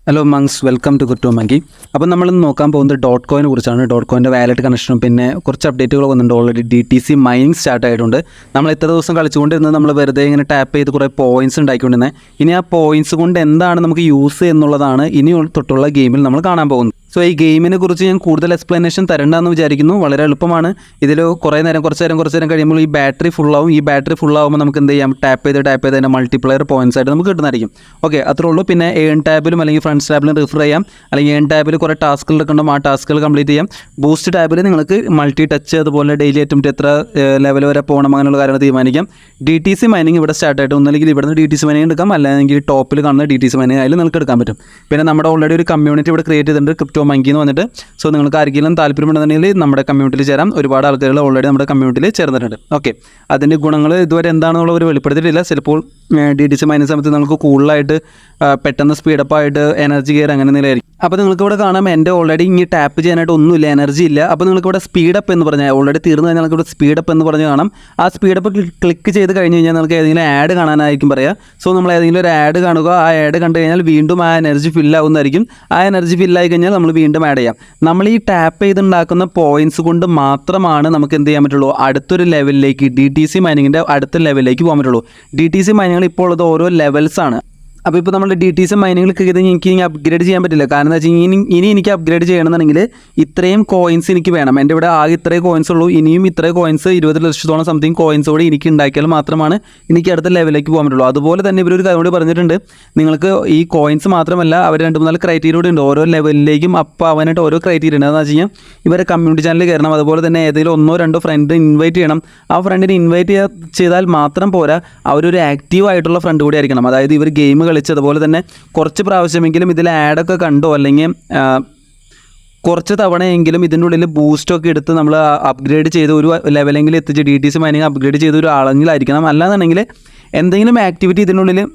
Hello മങ്സ്, welcome to Crypto Monkey. അപ്പോൾ നമ്മൾ നോക്കാൻ പോകുന്നത് ഡോട്ട് കോയിനെ കുറിച്ചാണ്. ഡോട്ട് കോയിൻ്റെ വാലറ്റ് കണക്ഷനും പിന്നെ കുറച്ച് അപ്ഡേറ്റുകൾ വന്നിട്ടുണ്ട്. ഓൾറെഡി DTC മൈനിങ് സ്റ്റാർട്ട് ആയിട്ടുണ്ട്. നമ്മൾ എത്ര ദിവസം കളിച്ചുകൊണ്ടിരുന്നത് നമ്മൾ വെറുതെ ഇങ്ങനെ ടാപ്പ് ചെയ്ത് കുറേ പോയിൻറ്റ്സ് ഉണ്ടാക്കിക്കൊണ്ടിരുന്നത്. ഇനി ആ പോയിൻറ്റ്സ് കൊണ്ട് എന്താണ് നമുക്ക് യൂസ് എന്നുള്ളതാണ് ഇനി തൊട്ടുള്ള ഗെയിമിൽ നമ്മൾ കാണാൻ പോകുന്നത്. സോ ഈ ഗെയിമിനെ കുറിച്ച് ഞാൻ കൂടുതൽ എക്സ്പ്ലനേഷൻ തരണ്ടെന്ന് വിചാരിക്കുന്നു. വളരെ എളുപ്പമാണ്. ഇതിൽ കുറച്ച് നേരം കഴിയുമ്പോൾ ഈ ബാറ്ററി ഫുള്ളാവും. ഈ ബാറ്ററി ഫുള്ളാവുമ്പോൾ നമുക്ക് എന്ത് ചെയ്യാം, ടാപ്പ് ചെയ്ത് അതിൻ്റെ മൾട്ടിപ്ലയർ പോയിൻറ്റ്സ് ആയിട്ട് നമുക്ക് കിട്ടുന്നതായിരിക്കും. ഓക്കെ, അത്രേ ഉള്ളൂ. പിന്നെ ഏൺ ടാബിലും അല്ലെങ്കിൽ ഫ്രണ്ട്സ് ടാബിലും റിഫർ ചെയ്യാം. അല്ലെങ്കിൽ ഏൺ ടാബിൽ കുറേ ടാസ്കുകൾ എടുക്കണം, ആ ടാസ്കുകൾ കംപ്ലീറ്റ് ചെയ്യാം. ബൂസ്റ്റ് ടാബിൽ നിങ്ങൾക്ക് മൾട്ടി ടച്ച് അതുപോലെ ഡെയിലി അറ്റംപ്റ്റ് എത്ര ലെവൽ വരെ പോകണം അങ്ങനെയുള്ള കാര്യങ്ങൾ തീരുമാനിക്കാം. DTC മൈനിങ് ഇവിടെ സ്റ്റാർട്ട് ആയിട്ട് ഒന്നല്ലെങ്കിൽ ഇവിടുന്ന് DTC മൈനിങ് എടുക്കാം, അല്ലെങ്കിൽ ടോപ്പിൽ കാണുന്ന DTC മൈനിങ് ആയാലും നിങ്ങൾക്ക് എടുക്കാൻ പറ്റും. പിന്നെ നമ്മുടെ ഓൾറെഡി ഒരു കമ്മ്യൂണിറ്റി ഇവിടെ ക്രിയേറ്റ് ചെയ്തിട്ടുണ്ട്, ക്രിപ്റ്റോ മങ്കി എന്ന് വന്നിട്ട്. സോ നിങ്ങൾക്ക് ആർക്കെങ്കിലും താല്പര്യമുണ്ടെന്നുണ്ടെങ്കിൽ നമ്മുടെ കമ്മ്യൂണിറ്റിയിൽ ചേരാം. ഒരുപാട് ആൾക്കാർ ഓൾറെഡി നമ്മുടെ കമ്മ്യൂണിറ്റിയിൽ ചേർന്നിട്ടുണ്ട്. ഓക്കെ, അതിൻ്റെ ഗുണങ്ങൾ ഇതുവരെ എന്താണെന്നുള്ളവർ വെളിപ്പെടുത്തിയിട്ടില്ല. ചിലപ്പോൾ DTC മൈനിങ് സമയത്ത് നിങ്ങൾക്ക് കൂടുതലായിട്ട് പെട്ടെന്ന് സ്പീഡപ്പായിട്ട് എനർജി കയറി അങ്ങനെ നിലയായിരിക്കും. അപ്പോൾ നിങ്ങൾക്ക് ഇവിടെ കാണാം എൻ്റെ ഓൾറെഡി ഇനി ടാപ്പ് ചെയ്യാനായിട്ട് ഒന്നുമില്ല, എനർജി ഇല്ല. അപ്പോൾ നിങ്ങൾക്ക് ഇവിടെ സ്പീഡപ്പ് എന്ന് പറഞ്ഞാൽ ഓൾറെഡി തീർന്നു കഴിഞ്ഞാൽ നിങ്ങൾക്ക് ഇവിടെ സ്പീഡപ്പ് എന്ന് പറഞ്ഞ് കാണാം. ആ സ്പീഡപ്പ് ക്ലിക്ക് ചെയ്ത് കഴിഞ്ഞ് കഴിഞ്ഞാൽ നിങ്ങൾക്ക് ഏതെങ്കിലും ആഡ് കാണാനായിരിക്കും പറയുക. സോ നമ്മൾ ഏതെങ്കിലും ഒരു ആഡ് കാണുക, ആ ആഡ് കണ്ടു കഴിഞ്ഞാൽ വീണ്ടും ആ എനർജി ഫില്ലാവുന്നതായിരിക്കും. ആ എനർജി ഫില്ലായി കഴിഞ്ഞാൽ നമ്മൾ വീണ്ടും ആഡ് ചെയ്യാം. നമ്മൾ ഈ ടാപ്പ് ചെയ്തുണ്ടാക്കുന്ന പോയിൻറ്റ്സ് കൊണ്ട് മാത്രമാണ് നമുക്ക് എന്ത് ചെയ്യാൻ പറ്റുള്ളൂ, അടുത്തൊരു ലെവലിലേക്ക് DTC മൈനിങ്ങിൻ്റെ അടുത്ത ലെവലിലേക്ക് പോകാൻ പറ്റുള്ളൂ. DTC മൈനിങ്ങൾ ഇപ്പോൾ ഉള്ളത് ഓരോ ലെവൽസാണ്. അപ്പോൾ ഇപ്പോൾ നമ്മുടെ DTC മൈനിങ്ങിൽ ചെയ്ത് എനിക്ക് ഇനി അപ്ഗ്രേഡ് ചെയ്യാൻ പറ്റില്ല. കാരണം എന്താ വെച്ചാൽ ഇനി എനിക്ക് അപ്ഗ്രേഡ് ചെയ്യണമെന്നുണ്ടെങ്കിൽ ഇത്രയും കോയിൻസ് എനിക്ക് വേണം. എൻ്റെ ഇവിടെ ആകെ ഇത്രയും കോയിൻസ് ഉള്ളൂ. ഇനിയും ഇത്രയും കോയിൻസ് 20 ലക്ഷത്തോളം സംതിങ് കോയിൻസോടെ എനിക്ക് ഉണ്ടാക്കിയാൽ മാത്രമാണ് എനിക്ക് അടുത്ത ലെവലിലേക്ക് പോകാൻ പറ്റുള്ളൂ. അതുപോലെ തന്നെ ഇവരൊരു കാര്യം കൂടി പറഞ്ഞിട്ടുണ്ട്, നിങ്ങൾക്ക് ഈ കോയിൻസ് മാത്രമല്ല അവർ 2-3 ക്രൈറ്റീരിയ കൂടി ഉണ്ട്. ഓരോ ലെവലിലേക്കും അപ്പോൾ ആവാനായിട്ട് ഓരോ ക്രൈറ്റീരിയ ഉണ്ട്. അതെന്ന് വെച്ച് കഴിഞ്ഞാൽ ഇവരെ കമ്മ്യൂണിറ്റി ചാനലിൽ കയറണം. അതുപോലെ തന്നെ ഏതെങ്കിലും 1-2 ഫ്രണ്ട് ഇൻവൈറ്റ് ചെയ്യണം. ആ ഫ്രണ്ടിനെ ഇൻവൈറ്റ് ചെയ്താൽ മാത്രം പോരാ, അവരൊരു ആക്റ്റീവ് ആയിട്ടുള്ള ഫ്രണ്ട് കൂടി ആയിരിക്കണം. അതായത് ഇവർ ഗെയിം കളിച്ച് അതുപോലെ തന്നെ കുറച്ച് പ്രാവശ്യമെങ്കിലും ഇതിൽ ആഡൊക്കെ കണ്ടോ അല്ലെങ്കിൽ കുറച്ച് തവണയെങ്കിലും ഇതിൻ്റെ ഉള്ളിൽ ബൂസ്റ്റൊക്കെ എടുത്ത് നമ്മൾ അപ്ഗ്രേഡ് ചെയ്ത് ഒരു ലെവലെങ്കിലും എത്തിച്ച് DTC മൈനിങ് അപ്ഗ്രേഡ് ചെയ്ത ഒരു ആളെങ്കിലായിരിക്കണം. അല്ലാന്നുണ്ടെങ്കിൽ എന്തെങ്കിലും ആക്ടിവിറ്റി ഇതിനുള്ളിൽ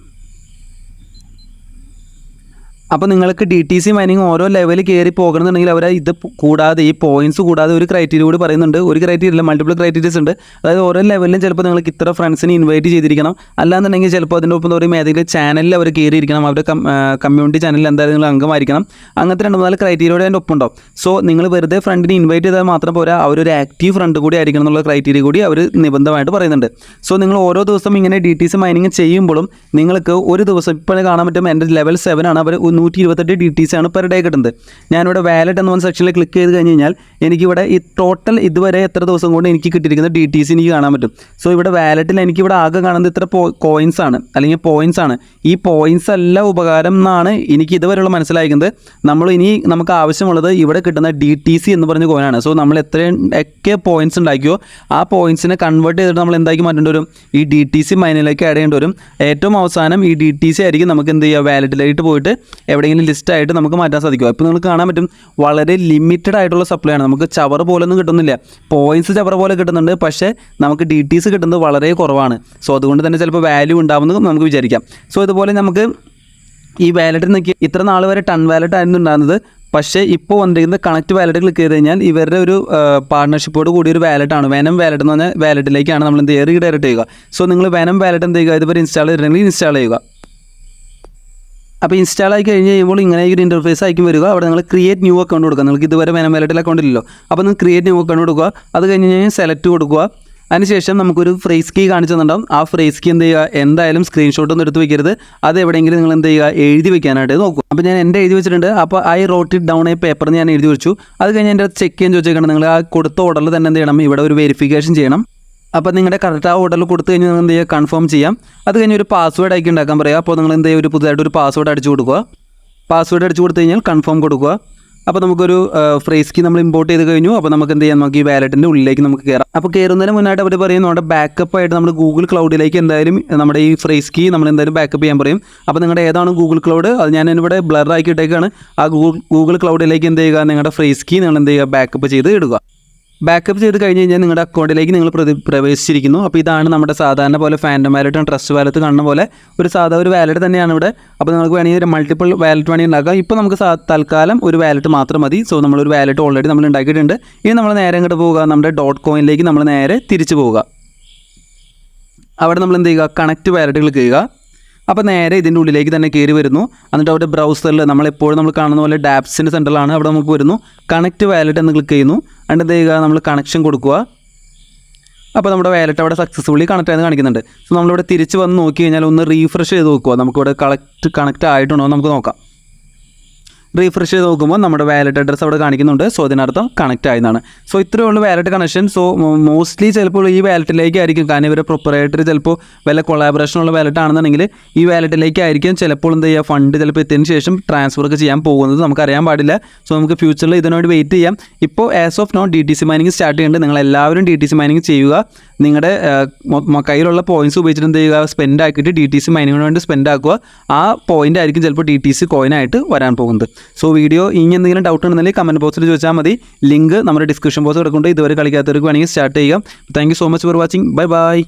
അപ്പോൾ നിങ്ങൾക്ക് DTC മൈനിങ് ഓരോ ലെവലിൽ കയറി പോകണമെന്നുണ്ടെങ്കിൽ അവർ ഇത് കൂടാതെ ഈ പോയിൻറ്റ്സ് കൂടാതെ ഒരു ക്രൈറ്റീരിയ കൂടി പറയുന്നുണ്ട്. ഒരു ക്രൈറ്റീരിയ ഇല്ല, മൾട്ടിപ്പിൾ ക്രൈറ്റീരിയസ് ഉണ്ട്. അതായത് ഓരോ ലെവലിലും ചിലപ്പോൾ നിങ്ങൾക്ക് ഇത്ര ഫ്രണ്ട്സിനെ ഇൻവൈറ്റ് ചെയ്തിരിക്കണം. അല്ലാന്നുണ്ടെങ്കിൽ ചിലപ്പോൾ അതിൻ്റെ ഒപ്പം പറയും ഏതെങ്കിലും ചാനലിൽ അവർ കയറിയിരിക്കണം, അവരുടെ കമ്മ്യൂണിറ്റി ചാനലിൽ എന്തായാലും നിങ്ങൾ അംഗമായിരിക്കണം. അങ്ങനത്തെ 2-4 ക്രൈറ്റീരിയയുടെ അതിൻ്റെ ഒപ്പം ഉണ്ടാവും. സോ നിങ്ങൾ വെറുതെ ഫ്രണ്ടിനെ ഇൻവൈറ്റ് ചെയ്താൽ മാത്രം പോരാ, അവരൊരു ആക്റ്റീവ് ഫ്രണ്ട് കൂടി ആയിരിക്കണം എന്നുള്ള ക്രൈറ്റീരിയ കൂടി അവർ നിബന്ധമായിട്ട് പറയുന്നുണ്ട്. സോ നിങ്ങൾ ഓരോ ദിവസം ഇങ്ങനെ DTC മൈനിങ് ചെയ്യുമ്പോഴും നിങ്ങൾക്ക് ഒരു ദിവസം ഇപ്പോൾ കാണാൻ പറ്റും എൻ്റെ ലെവൽ 7 ആണ്. അവർ 128 DTC ആണ് പെർ ഡേ കിട്ടുന്നത്. ഞാനിവിടെ വാലറ്റ് എന്ന സെക്ഷനിൽ ക്ലിക്ക് ചെയ്ത് കഴിഞ്ഞ് കഴിഞ്ഞാൽ എനിക്കിവിടെ ഈ ടോട്ടൽ ഇതുവരെ എത്ര ദിവസം കൊണ്ട് എനിക്ക് കിട്ടിയിരിക്കുന്ന DTC എനിക്ക് കാണാൻ പറ്റും. സോ ഇവിടെ വാലറ്റിൽ എനിക്കിവിടെ ആകെ കാണുന്നത് ഇത്ര കോയിൻസ് ആണ് അല്ലെങ്കിൽ പോയിൻറ്റ്സ് ആണ്. ഈ പോയിൻറ്റ്സ് അല്ല ഉപകാരം എന്നാണ് എനിക്ക് ഇതുവരെയുള്ള മനസ്സിലാക്കുന്നത്. നമുക്ക് ആവശ്യമുള്ളത് ഇവിടെ കിട്ടുന്ന DTC എന്ന് പറഞ്ഞ കോയിനാണ്. സോ നമ്മൾ എത്രയൊക്കെ പോയിൻറ്റ്സ് ഉണ്ടാക്കിയോ ആ പോയിൻറ്റ്സിനെ കൺവേർട്ട് ചെയ്തിട്ട് നമ്മൾ എന്താക്കി മാറ്റേണ്ടി വരും, ഈ DTC മൈനിലേക്ക് ആഡ് ചെയ്യേണ്ടി വരും. ഏറ്റവും അവസാനം ഈ DTC ആയിരിക്കും നമുക്ക് എന്ത് ചെയ്യുക, വാലറ്റിലായിട്ട് പോയിട്ട് എവിടെയെങ്കിലും ലിസ്റ്റായിട്ട് നമുക്ക് മാറ്റാൻ സാധിക്കും. ഇപ്പോൾ നിങ്ങൾക്ക് കാണാൻ പറ്റും വളരെ ലിമിറ്റഡ് ആയിട്ടുള്ള സപ്ലൈ ആണ്. നമുക്ക് ചവർ പോലൊന്നും കിട്ടുന്നില്ല. പോയിൻറ്റ്സ് ചവർ പോലെ കിട്ടുന്നുണ്ട്, പക്ഷേ നമുക്ക് DTC കിട്ടുന്നത് വളരെ കുറവാണ്. സോ അതുകൊണ്ട് തന്നെ ചിലപ്പോൾ വാല്യൂ ഉണ്ടാവുന്നത് നമുക്ക് വിചാരിക്കാം. സോ ഇതുപോലെ നമുക്ക് ഈ വാലറ്റിൽ നിൽക്കി ഇത്ര നാൾ വരെ ടൺ വാലറ്റ് ആയിരുന്നു ഉണ്ടാകുന്നത്. പക്ഷേ ഇപ്പോൾ വന്നിരിക്കുന്നത് കണക്ട് വാലറ്റ് ക്ലിക്ക് ചെയ്ത് കഴിഞ്ഞാൽ ഇവരുടെ ഒരു പാർട്ണർഷിപ്പോട് കൂടി ഒരു വാലറ്റാണ് വെനം വാലറ്റ് എന്ന് പറഞ്ഞാൽ വാലറ്റിലേക്കാണ് നമ്മൾ എന്ത് ചെയ്യുക, റീഡയറക്റ്റ് ചെയ്യുക. സോ നിങ്ങൾ വെനം വാലറ്റ് എന്ത് ചെയ്യുക, ഇതുവരെ ഇൻസ്റ്റാൾ ചെയ്തിട്ടുണ്ടെങ്കിൽ ഇൻസ്റ്റാൾ ചെയ്യുക. അപ്പോൾ ഇൻസ്റ്റാൾ ആയി കഴിഞ്ഞ് കഴിയുമ്പോൾ ഇങ്ങനെ ഒരു ഇൻ്റർഫേസ് ആയിരിക്കും വരിക. അവിടെ നിങ്ങൾ ക്രിയേറ്റ് ന്യൂ അക്കൗണ്ട് കൊടുക്കുക. നിങ്ങൾക്ക് ഇതുവരെ വെനം വാലറ്റിൽ അക്കൗണ്ട് ഇല്ലല്ലോ. അപ്പോൾ നിങ്ങൾ ക്രിയേറ്റ് ന്യൂ അക്കൗണ്ട് കൊടുക്കുക. അത് കഴിഞ്ഞ് കഴിഞ്ഞാൽ സെലക്ട് കൊടുക്കുക. അതിനുശേഷം നമുക്കൊരു ഫ്രേസ് കീ കാണിച്ചു തന്നിട്ടുണ്ടാവും. ആ ഫ്രേസ് കീ എന്ത് ചെയ്യുക, എന്തായാലും സ്ക്രീൻഷോട്ടൊന്നും എടുത്ത് വെക്കരുത്. അത് എവിടെയെങ്കിലും നിങ്ങൾ എന്ത് ചെയ്യുക, എഴുതി വെക്കാനായിട്ട് നോക്കും. അപ്പോൾ ഞാൻ എൻ്റെ എഴുതി വെച്ചിട്ടുണ്ട്. അപ്പോൾ I wrote it down paper ഞാൻ എഴുതി വെച്ചു. അത് കഴിഞ്ഞ് എൻ്റെ ചെക്ക് ചെയ്യാൻ ചോദിച്ചേക്കണം. നിങ്ങൾ ആ കൊടുത്ത ഓർഡറിൽ തന്നെ എന്ത് ചെയ്യണം, ഇവിടെ ഒരു വെരിഫിക്കേഷൻ ചെയ്യണം. അപ്പോൾ നിങ്ങളുടെ കറക്റ്റ് ആ ഓർഡറിൽ കൊടുത്തു കഴിഞ്ഞാൽ നിങ്ങൾ എന്ത് ചെയ്യുക, കൺഫേം ചെയ്യാം. അത് കഴിഞ്ഞ് ഒരു പാസ്വേഡ് ആക്കി ഉണ്ടാക്കാൻ പറയുക. അപ്പോൾ നിങ്ങൾ എന്ത് ചെയ്യുക, ഒരു പുതുതായിട്ട് ഒരു പാസ്വേഡ് അടിച്ചു കൊടുക്കുക. പാസ്വേഡ് അടിച്ചു കൊടുത്തു കഴിഞ്ഞാൽ കൺഫേം കൊടുക്കുക. അപ്പോൾ നമുക്കൊരു ഫ്രേസ് കീ നമ്മൾ ഇമ്പോർട്ട് ചെയ്ത് കഴിഞ്ഞു. അപ്പോൾ നമുക്ക് എന്ത് ചെയ്യാം, നമുക്ക് ഈ വാലറ്റിൻ്റെ ഉള്ളിലേക്ക് നമുക്ക് കയറാം. അപ്പോൾ കയറുന്നതിന് മുന്നായിട്ട് അവർ പറയും നമ്മുടെ ബാക്കപ്പ് ആയിട്ട് നമ്മൾ ഗൂഗിൾ ക്ലൗഡിലേക്ക് എന്തായാലും നമ്മുടെ ഈ ഫ്രേസ് കീ നമ്മൾ എന്തായാലും ബാക്കപ്പ് ചെയ്യാൻ പറയും. അപ്പോൾ നിങ്ങളുടെ ഏതാണ് ഗൂഗിൾ ക്ലൗഡ്, അത് ഞാൻ ഇവിടെ ബ്ലർ ആക്കിയിട്ടേക്കാണ്. ആ ഗൂഗിൾ ക്ലൗഡിലേക്ക് എന്ത് ചെയ്യുക, നിങ്ങളുടെ ഫ്രേസ് കീ നിങ്ങൾ എന്ത് ചെയ്യുക, ബാക്കപ്പ് ചെയ്ത് ഇടുക. ബാക്കപ്പ് ചെയ്ത് കഴിഞ്ഞ് കഴിഞ്ഞാൽ നിങ്ങളുടെ അക്കൗണ്ടിലേക്ക് നിങ്ങൾ പ്രവേശിച്ചിരിക്കുന്നു. അപ്പോൾ ഇതാണ് നമ്മുടെ സാധാരണ പോലെ ഫാൻറ്റം വാലറ്റും ട്രസ്റ്റ് വാലറ്റ് കാണുന്ന പോലെ ഒരു വാലറ്റ് തന്നെയാണ് ഇവിടെ. അപ്പോൾ നിങ്ങൾക്ക് വേണമെങ്കിൽ ഒരു മൾട്ടിപ്പിൾ വാലറ്റ് വേണമെങ്കിൽ ഉണ്ടാക്കാം. ഇപ്പോൾ നമുക്ക് തൽക്കാലം ഒരു വാലറ്റ് മാത്രം മതി. സോ നമ്മളൊരു വാലറ്റ് ഓൾറെഡി നമ്മൾ ഉണ്ടാക്കിയിട്ടുണ്ട്. ഇനി നമ്മൾ നേരെ ഇങ്ങോട്ട് പോവുക, നമ്മുടെ ഡോട്ട് കോയിനിലേക്ക് നമ്മൾ നേരെ തിരിച്ചു പോവുക. അവിടെ നമ്മൾ എന്ത് ചെയ്യുക, കണക്റ്റ് വാലറ്റ് ക്ലിക്ക് ചെയ്യുക. അപ്പോൾ നേരെ ഇതിൻ്റെ ഉള്ളിലേക്ക് തന്നെ കയറി വരുന്നു. എന്നിട്ട് അവിടെ ബ്രൗസറിൽ നമ്മളെപ്പോഴും നമ്മൾ കാണുന്ന പോലെ ഡാപ്സിൻ്റെ സെൻറ്ററിലാണ്. അവിടെ നമുക്ക് വരുന്നു കണക്റ്റ് വാലറ്റ് എന്ന് ക്ലിക്ക് ചെയ്യുന്നു. എന്നിട്ട് എന്ത് ചെയ്യുക, നമ്മൾ കണക്ഷൻ കൊടുക്കുക. അപ്പോൾ നമ്മുടെ വാലറ്റ് അവിടെ സക്സസ്ഫുള്ളി കണക്ട് ആയെന്ന് കാണിക്കുന്നുണ്ട്. സോ നമ്മളിവിടെ തിരിച്ച് വന്ന് നോക്കി കഴിഞ്ഞാൽ ഒന്ന് റീഫ്രഷ് ചെയ്ത് നോക്കുക. നമുക്കിവിടെ കണക്റ്റ് ആയിട്ടുണ്ടോ എന്ന് നമുക്ക് നോക്കാം. റീഫ്രഷ് ചെയ്ത് നോക്കുമ്പോൾ നമ്മുടെ വാലറ്റ് അഡ്രസ്സ് അവിടെ കാണിക്കുന്നുണ്ട്. സോ അതിനർത്ഥം കണക്റ്റ് ആയെന്നാണ്. സോ ഇത്രയേ ഉള്ളൂ വാലറ്റ് കണക്ഷൻ. സോ മോസ്റ്റ്ലി ചിലപ്പോൾ ഈ വാലറ്റിലേക്കായിരിക്കും, കാരണം ഇവരെ പ്രൊപ്പറേറ്ററി ചിലപ്പോൾ വല്ല കൊളാബറേഷനുള്ള വാലറ്റ് ആണെന്നുണ്ടെങ്കിൽ ഈ വാലറ്റിലേക്കായിരിക്കും ചിലപ്പോൾ എന്ത് ചെയ്യുക, ഫണ്ട് ചിലപ്പോൾ എത്തിയതിന് ശേഷം ട്രാൻസ്ഫർ ഒക്കെ ചെയ്യാൻ പോകുന്നത് നമുക്കറിയാൻ പാടില്ല. സോ നമുക്ക് ഫ്യൂച്ചറിൽ ഇതിനോട് വെയിറ്റ് ചെയ്യാം. ഇപ്പോൾ as of now DTC mining start ചെയ്യുന്നുണ്ട്. നിങ്ങളെല്ലാവരും DTC മൈനിങ് ചെയ്യുക. നിങ്ങളുടെ കയ്യിലുള്ള പോയിൻറ്റ്സ് ഉപയോഗിച്ചിട്ട് എന്ത് ചെയ്യുക, സ്പെൻഡ് ആക്കിയിട്ട് DTC മൈനിങ്ങിന് വേണ്ടി സ്പെൻഡ് ആക്കുക. ആ പോയിൻ്റ് ആയിരിക്കും ചിലപ്പോൾ DTC കോയിനായിട്ട് വരാൻ പോകുന്നത്. സോ വീഡിയോ ഇനി എന്തെങ്കിലും ഡൗട്ട് ഉണ്ടെന്നുണ്ടെങ്കിൽ കമൻറ്റ് ബോക്സിൽ ചോദിച്ചാൽ മതി. ലിങ്ക് നമ്മുടെ ഡിസ്ക്രിപ്ഷൻ ബോക്സ് കിടക്കുന്നുണ്ട്. ഇതുവരെ കളിക്കാത്തവർക്ക് വേണമെങ്കിൽ സ്റ്റാർട്ട് ചെയ്യാം. Thank you so much for watching. Bye bye.